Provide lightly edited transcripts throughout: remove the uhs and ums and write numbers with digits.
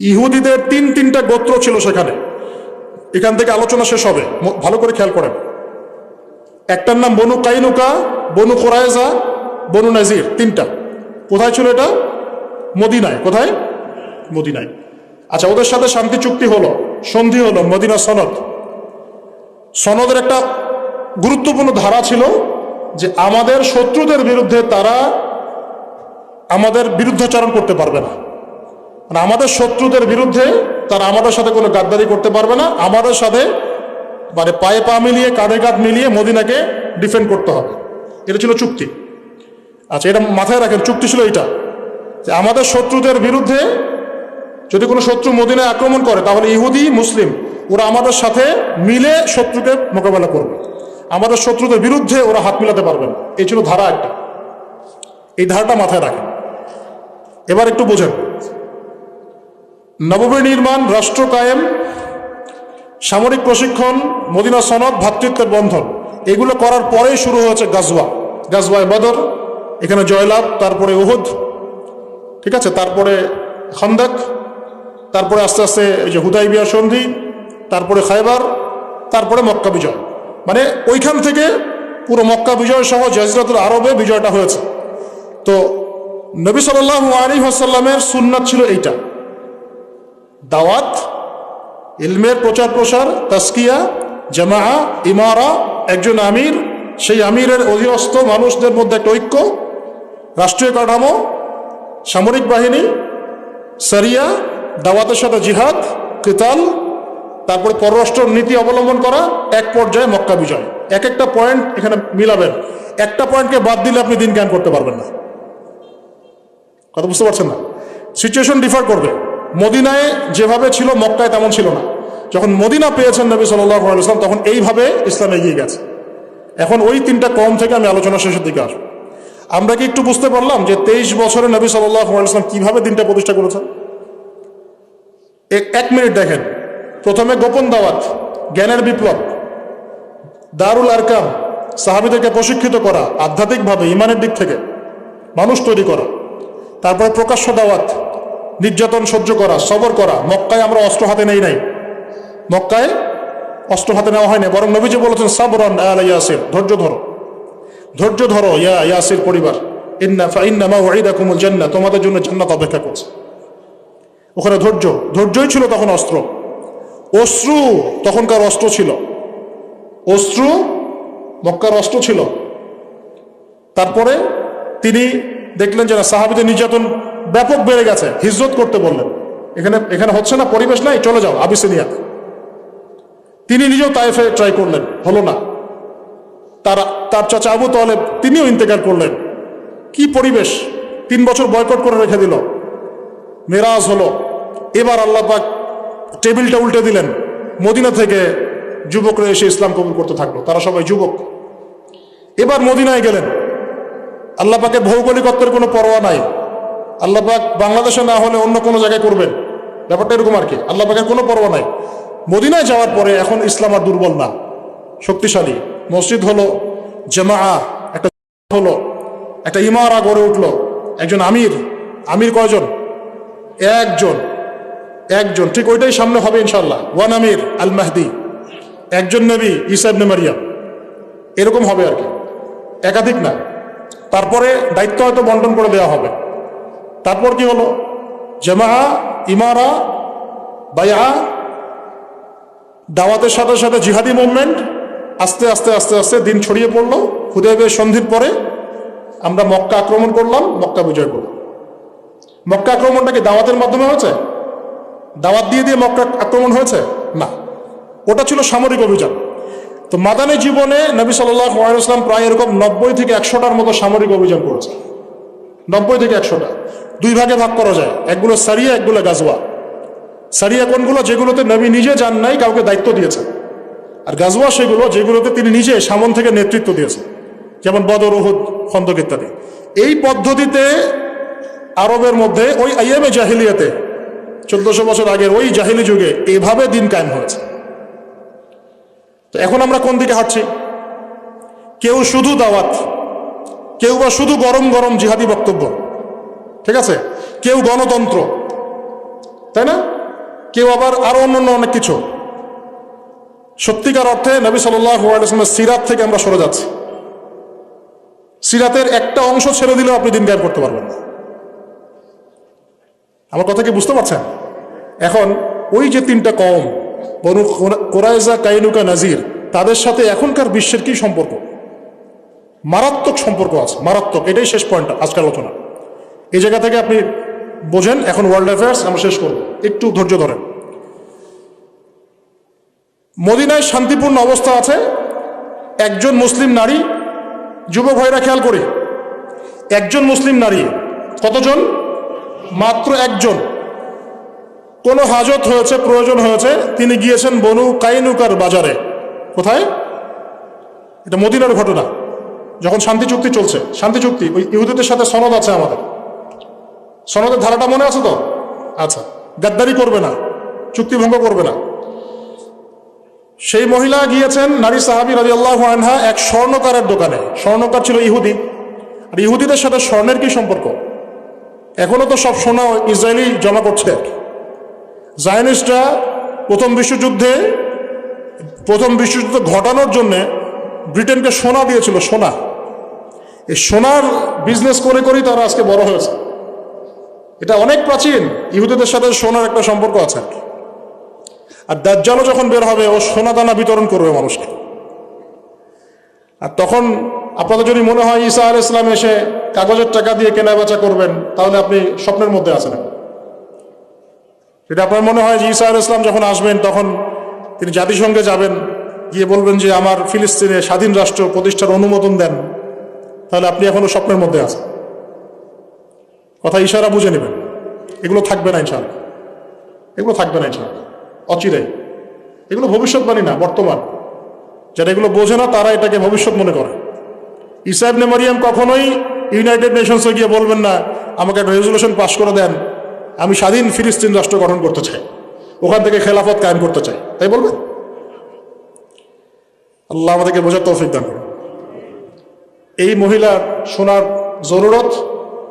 ইহুদিদের তিনটা গোত্র ছিল সেখানে। এখান থেকে আলোচনা শেষ হবে, ভালো করে খেয়াল করেন। একটার নাম বনু কাইনুকা, বনু কোরাইজা, বনু নাজির, তিনটা। কোথায় ছিল এটা? মদিনায়। কোথায়? মদিনায়। আচ্ছা, ওদের সাথে শান্তি চুক্তি হলো, সন্ধি হলো, মদিনা সনদ। সনদের একটা গুরুত্বপূর্ণ ধারা ছিল যে আমাদের শত্রুদের বিরুদ্ধে তারা আমাদের বিরুদ্ধাচরণ করতে পারবে না। মানে আমাদের শত্রুদের বিরুদ্ধে তারা আমাদের সাথে কোনো গাদ্দারি করতে পারবে না। আমাদের সাথে মানে পায়ে পা মিলিয়ে, কাঁধে কাঁধ মিলিয়ে মদিনাকে ডিফেন্ড করতে হবে। এটা ছিল চুক্তি। আচ্ছা, এটা মাথায় রাখেন, চুক্তি ছিল এটা যে আমাদের শত্রুদের বিরুদ্ধে যদি কোনো শত্রু মদিনায় আক্রমণ করে, তাহলে ইহুদি মুসলিম ওরা আমাদের সাথে মিলে শত্রুকে মোকাবেলা করবে। আমাদের শত্রুদের বিরুদ্ধে ওরা হাত মিলাতে পারবে না। এই ছিল ধারা একটা। এই ধারাটা মাথায় রাখেন। এবার একটু বোঝেন, নববী নির্মাণ, রাষ্ট্র কায়েম, সামরিক প্রশিক্ষণ, মদিনা সনদ, ভ্রাতৃত্বের বন্ধন, এগুলো করার পরেই শুরু হয়েছে গাজওয়ায়ে বদর, এখানে জয়লাভ, তারপরে উহুদ, ঠিক আছে, তারপরে খন্দক, তারপরে আস্তে আস্তে এই যে হুদাইবিয়া সন্ধি, তারপরে খায়বার, তারপরে মক্কা বিজয়। মানে ওইখান থেকে পুরো মক্কা বিজয় সহ জাজিরাতুল আরবে বিজয়টা হয়েছে। তো নবী সাল্লাল্লাহু আলাইহি ওয়াসাল্লামের সুন্নাত ছিল এইটা: দাওয়াত, ইলমের প্রচার প্রসার, তাসকিয়া, জামাআ, ইমারা, একজন আমির, সেই আমিরের অধীনস্থ মানুষদের মধ্যে একটা ঐক্য, রাষ্ট্রীয় কাঠামো, সামরিক বাহিনী, শরিয়া, দাওয়াতের সাথে জিহাদ, কিতাল, তারপরে পররাষ্ট্র নীতি অবলম্বন করা, এক পর্যায়ে মক্কা বিজয়। এক একটা পয়েন্ট এখানে মিলাবেন। একটা পয়েন্টকে বাদ দিলে আপনি দিন জ্ঞান করতে পারবেন না। কথা বুঝতে পারছেন না? সিচুয়েশন ডিফার করবে। মদিনায় যেভাবে ছিল মক্কায় তেমন ছিল না। যখন মদিনা পেয়েছেন নবী সাল্লাল্লাহু আলাইহি ওয়াসাল্লাম, তখন এইভাবে ইসলাম এগিয়ে গেছে। এখন ওই তিনটা কম থেকে আমি আলোচনা শেষের দিকে আসবো। আমরা কি একটু বুঝতে পারলাম যে 23 বছরে নবী সাল্লাল্লাহু আলাইহি ওয়াসাল্লাম কিভাবে দিনটা প্রতিষ্ঠা করেছেন? এক মিনিট দেখেন। প্রথমে গোপন দাওয়াত, জ্ঞানের বিপ্লব, দারুল আরকাম, সাহাবীদেরকে প্রশিক্ষিত করা, আধ্যাত্মিকভাবে ইমানের দিক থেকে মানুষ তৈরি করা। তারপরে প্রকাশ্য দাওয়াত, নির্যাতন সহ্য করা, সবর করা। মক্কায় আমরা অস্ত্র হাতে নেই নাই, মক্কায় অস্ত্র হাতে নেওয়া হয় না, বরং নবীজি বলেছেন সাবরান আলা ইয়াসির, ধৈর্য ধরো, ধৈর্য ধরো ইয়া ইয়াসির পরিবার, ইন্না মাউইদাকুমুল জান্নাহ, তোমাদের জন্য জান্নাত অপেক্ষা করছে। ওখানে ধৈর্যই ছিল তখন অস্ত্র। অশ্রু তখনকার অস্ত্র ছিল, অশ্রু মক্কার অস্ত্র ছিল। তারপরে তিনি দেখলেন যে সাহাবীদের নির্যাতন ব্যাপক বেড়ে গেছে, হিজরত করতে বললেন। এখানে হচ্ছে না, পরিবেশ নাই, চলে যাও আবিসিনিয়াতে। তিনি নিজেও তায়েফে ট্রাই করলেন, হলো না। তার চাচা আবু তালেব, তিনিও ইন্তেকাল করলেন। কি পরিবেশ! 3 বছর বয়কট করে রেখে দিল। মেরাজ হলো। এবার আল্লাহ পাক টেবিলটা উল্টে দিলেন। মদিনা থেকে যুবকরা এসে ইসলাম কবুল করতে থাকলো, তারা সবাই যুবক। এবার মদিনায় গেলেন। আল্লাহ পাকের ভৌগোলিকত্বের কোনো পরোয়া নাই। আল্লাহ পাক বাংলাদেশে না হলে অন্য কোনো জায়গায় করবেন, ব্যাপারটা এরকম আর কি। আল্লাহ পাকের কোনো পরোয়া নাই। মদিনায় যাওয়ার পরে এখন ইসলাম আর দুর্বল না, শক্তিশালী। মসজিদ হলো, জামাআ একটা হলো, একটা ইমারা গড়ে উঠলো, একজন আমির কয়জন? একজন, ঠিক ওইটাই সামনে হবে ইনশাল্লাহ। ওয়ান আমির আল মাহদি, একজন নবী ঈসা ইবনে মারইয়াম, এরকম হবে আর কি, একাধিক না। তারপরে দায়িত্ব হয়তো বন্টন করে দেওয়া হবে। তারপর কি হলো? জামাআ, ইমারা, বায়আ, দাওয়াতের সাথে সাথে জিহাদি মুভমেন্ট। আস্তে আস্তে আস্তে আস্তে দিন ছড়িয়ে পড়লো। হুদায়বিয়া সন্ধির পরে আমরা মক্কা আক্রমণ করলাম, মক্কা বিজয় করলাম। মক্কা আক্রমণটা কি দাওয়াতের মাধ্যমে হয়েছে? দাওয়াত দিয়ে মক্কা আক্রমণ হয়েছে? না, ওটা ছিল সামরিক অভিযান। তো মাদানী জীবনে নবী সাল্লাল্লাহু আলাইহি ওয়াসাল্লাম প্রায় এরকম 90 থেকে 100টার মতো সামরিক অভিযান করেছে। 90 থেকে 100টা। 2 ভাগে ভাগ করা যায়, একগুলো সারিয়া, একগুলো গাজওয়া। সারিয়া কোনগুলো? যেগুলোতে নবী নিজে যান নাই, কাউকে দায়িত্ব দিয়েছেন। আর গাজওয়া সেগুলো যেগুলোতে তিনি নিজে সামন থেকে নেতৃত্ব দিয়েছেন, যেমন বদর, উহুদ, খন্দক ইত্যাদি। এই পদ্ধতিতে আরবের মধ্যে ওই আইয়ামে জাহিলিয়াতে 1400 বছর আগের ওই জাহিলি যুগে এভাবে দিন কায়েম হয়েছে। তো এখন আমরা কোন দিকে হাঁটছি? কেউ শুধু দাওয়াত, কেউ বা শুধু গরম গরম জিহাদি বক্তব্য, ঠিক আছে, কেউ গণতন্ত্র, তাই না? কেউ আবার আরো অন্যান্য অনেক কিছু। সত্যিকার অর্থে নবী সাল্লাল্লাহু আলাইহি ওয়াসাল্লামের সিরাত থেকে আমরা সরে যাচ্ছি। সিরাতের একটা অংশ ছেড়ে দিলেও আপনি দিন কায়েম করতে পারবেন না। আমার কথা কি বুঝতে পারছেন? এখন ওই যে তিনটা কওম, বনু কুরাইজা, কাইনুকা, নাজির, তাদের সাথে এখনকার বিশ্বের কি সম্পর্ক? মারাত্মক সম্পর্ক আছে, মারাত্মক। এটাই শেষ পয়েন্ট আজকের আলোচনা। এই জায়গা থেকে আপনি বোঝেন। এখন ওয়ার্ল্ড অ্যাফেয়ার্স আমরা শেষ করব, একটু ধৈর্য ধরেন। মদিনায় শান্তিপূর্ণ অবস্থা আছে। একজন মুসলিম নারী, যুবক ভাইরা খেয়াল করি, একজন মুসলিম নারী, কতজন? মাত্র একজন। কোনো হাজত হয়েছে, প্রয়োজন হয়েছে, তিনি গিয়েছেন বনু কাইনুকার বাজারে। কোথায়? এটা মদিনার ঘটনা, যখন শান্তি চুক্তি চলছে। শান্তি চুক্তি, ওই ইহুদিদের সাথে সনদ আছে আমাদের। সনদের ধারাটা মনে আছে তো? আচ্ছা, গাদ্দারি করবে না, চুক্তি ভঙ্গ করবে না। সেই মহিলা গিয়েছেন, নারী সাহাবী রাদিয়াল্লাহু আনহা, এক স্বর্ণকারের দোকানে। স্বর্ণকার ছিল ইহুদি। আর ইহুদিদের সাথে স্বর্ণের কি সম্পর্ক? এখনো তো সব সোনা ইসরায়েলি জমা করছে। জায়নিস্টরা প্রথম বিশ্বযুদ্ধ ঘটানোর জন্য ব্রিটেনকে সোনা দিয়েছিল, সোনা। এই সোনার বিজনেস করে করেই তারা আজকে বড় হয়েছে। এটা অনেক প্রাচীন, ইহুদিদের সাথে সোনার একটা সম্পর্ক আছে। আর দাজ্জালও যখন বের হবে, ও সোনা দানা বিতরণ করবে মানুষকে। আর তখন আপনাদের যদি মনে হয় ঈসা আলাইহিস সালাম এসে কাগজের টাকা দিয়ে কেনা বেচা করবেন, তাহলে আপনি স্বপ্নের মধ্যে আছেন। এটা আপনার মনে হয় যে ঈসা আলাইহিস সালাম যখন আসবেন, তখন তিনি জাতিসংঘে যাবেন, গিয়ে বলবেন যে আমার ফিলিস্তিনে স্বাধীন রাষ্ট্র প্রতিষ্ঠার অনুমোদন দেন, তাহলে আপনি এখনো স্বপ্নের মধ্যে আছেন। কথা ইশারা বুঝে নেবেন। এগুলো থাকবে না ইনশাআল্লাহ, এগুলো থাকবে না ইনশাআল্লাহ, অচিরে। এগুলো ভবিষ্যৎবাণী না, বর্তমান। যারা এগুলো বোঝে না তারা এটাকে ভবিষ্যৎ মনে করে। ঈসা ইবনে মারিয়াম কখনোই ইউনাইটেড নেশনসে গিয়ে বলবেন না আমাকে একটা রেজলিউশন পাস করে দেন, আমি স্বাধীন ফিলিস্তিন রাষ্ট্র গঠন করতে চাই, ওখান থেকে খেলাফত কায়েম করতে চাই, তাই বলবেন? আল্লাহ আমাদেরকে বোঝার তৌফিক দান করুন। এই মহিলার শোনার জরুরত।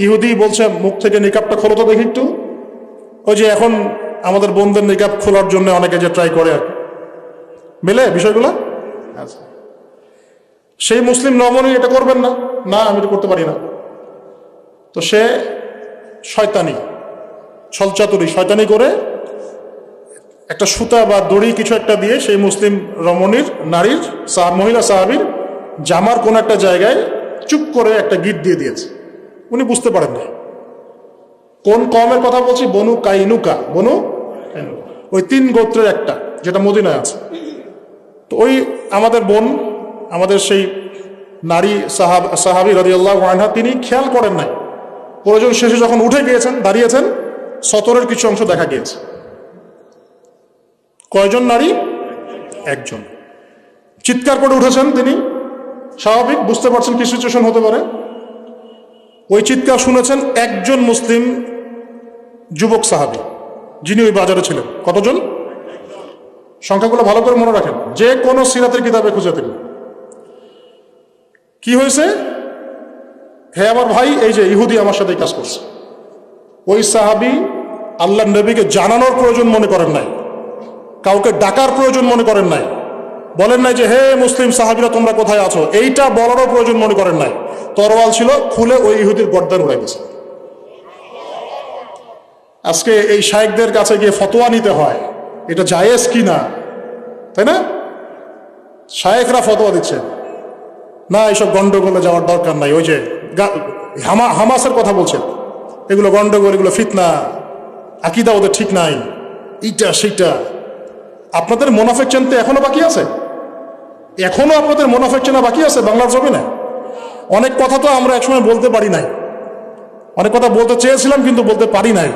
ইহুদি বলছে মুখ থেকে নিকাবটা খোলো তো দেখি একটু। ওই যে এখন আমাদের বোনদের নিকাব খোলার জন্য অনেকে যে ট্রাই করে, আর মেলে বিষয়গুলো। আচ্ছা, সেই মুসলিম নমনী এটা করবেন না, না আমি এটা করতে পারি না। তো সে শয়তানি, ছলচাতুরি, শয়তানি করে একটা সুতা বা দড়ি কিছু একটা দিয়ে সেই মুসলিম রমণীর, নারীর, মহিলা সাহাবীর জামার কোন একটা জায়গায় চুপ করে একটা গিট দিয়ে দিয়েছে। উনি বুঝতে পারেন না কোন কওমের কথা বলছি। বনু কাইনুকা, বনু কাইনুকা, ওই 3 গোত্রের একটা, যেটা মদিনায় আছে। তো ওই আমাদের বোন, আমাদের সেই নারী সাহাবী রাদিয়াল্লাহু আনহা, তিনি খেয়াল করেন নাই। প্রয়োজন শেষে যখন উঠে গিয়েছেন, দাঁড়িয়েছেন, সতরের কিছু অংশ দেখা গিয়েছে। কয়জন নারী? একজন। চিৎকার করে উঠেছেন তিনি, স্বাভাবিক, বুঝতে পারছেন কি সিচুয়েশন হতে পারে। ওই চিৎকার শুনেছেন একজন মুসলিম যুবক সাহাবী, যিনি ওই বাজারে ছিলেন। কতজন? সংখ্যাগুলো ভালো করে মনে রাখেন, যে কোনো সিরাতের কিতাবে খুঁজে দিন। কি হয়েছে? হে আমার ভাই, এই যে ইহুদি আমার সাথে কাজ করছে। ওই সাহাবী আল্লাহর নবীকে জানানোর প্রয়োজন মনে করেন নাই, কাউকে ডাকার প্রয়োজন মনে করেন নাই, বলেন নাই যে হে মুসলিম সাহাবীরা তোমরা কোথায় আছো, এইটা বলারও প্রয়োজন মনে করেন নাই। তরোয়াল ছিল, খুলে ওই ইহুদির গর্দান উড়াই দিয়েছে। আজকে এই শায়েখদের কাছে গিয়ে ফতোয়া নিতে হয় এটা জায়েজ কি না, তাই না? শায়েখরা ফতোয়া দিচ্ছে না, এইসব গন্ডগোলে যাওয়ার দরকার নাই। ওই যে হামাসের কথা বলছেন, এগুলো গন্ডগোল, এগুলো ফিতনা, আকীদা ওদের ঠিক নাই, এইটা সেইটা। আপনাদের মুনাফিক চিনতে এখনো বাকি আছে? এখনো আপনাদের মুনাফিক চেনা বাকি আছে বাংলার জমিনে? অনেক কথা তো আমরা একসময় বলতে পারি নাই, অনেক কথা বলতে চেয়েছিলাম কিন্তু বলতে পারি নাই।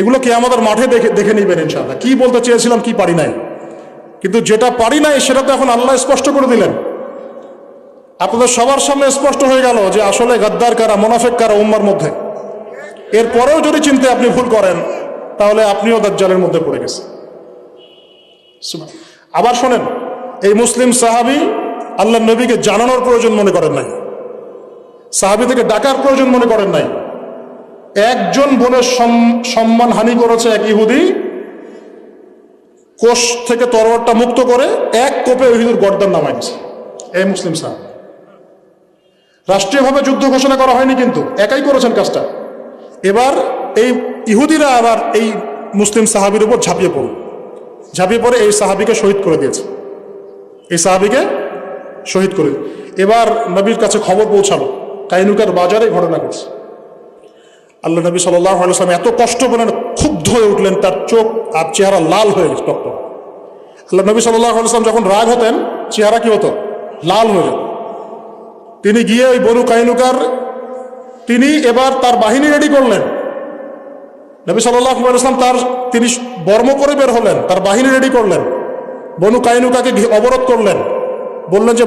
এগুলো কি আমাদের মাঠে দেখে নিবেন ইনশাআল্লাহ, কি বলতে চেয়েছিলাম, কি পারি নাই। কিন্তু যেটা পারি নাই সেটা তো এখন আল্লাহ স্পষ্ট করে দিলেন। আপনাদের সবার সামনে স্পষ্ট হয়ে গেল যে আসলে গাদ্দার কারা, মুনাফিক কারা উম্মার মধ্যে। এরপরেও যদি চিনতে আপনি ভুল করেন, তাহলে আপনিও দাজ্জালের মধ্যে পড়ে গেছেন। আবার শোনেন, এই মুসলিম সাহাবী আল্লাহর নবীকে জানানোর প্রয়োজন মনে করেন নাই, সাহাবী থেকে ডাকার প্রয়োজন মনে করেন নাই। একজন বোনের সম্মান হানি করেছে এক ইহুদি, কোষ থেকে তরবারটা মুক্ত করে এক কোপে ইহুদির গর্দান নামাইছে। এই মুসলিম সাহাবী, রাষ্ট্রীয়ভাবে যুদ্ধ ঘোষণা করা হয়নি, কিন্তু একাই করেছেন কাজটা। এবার এই ইহুদিরা আবার এই মুসলিম সাহাবীর উপর ঝাঁপিয়ে পড়ে এই সাহাবীকে শহীদ করে দিয়েছে। এই সাহাবীকে শহীদ করে, এবার নবীর কাছে খবর পৌঁছালো, কাইনুকার বাজারে ঘটনা ঘটছে। আল্লাহ নবী সাল্লাল্লাহু আলাইহি ওয়াসাল্লাম এত কষ্ট পেলেন, ক্ষুব্ধ হয়ে উঠলেন, তার চোখ আর চেহারা লাল হয়ে গেছে টকটক। আল্লাহ নবী সাল্লাল্লাহু আলাইহি ওয়াসাল্লাম যখন রাগ হতেন, চেহারা কি হতো? লাল হয়ে যেত। তিনি গিয়ে ওই বনু কাইনুকার, তিনি এবার তার বাহিনী রেডি করলেন। নবী সাল্লাল্লাহু আলাইহি ওয়াসাল্লাম তিনি বর্ম করে বের হলেন, তার বাহিনী রেডি করলেন, বনু কাইনুকাকে অবরোধ করলেন, বললেন যে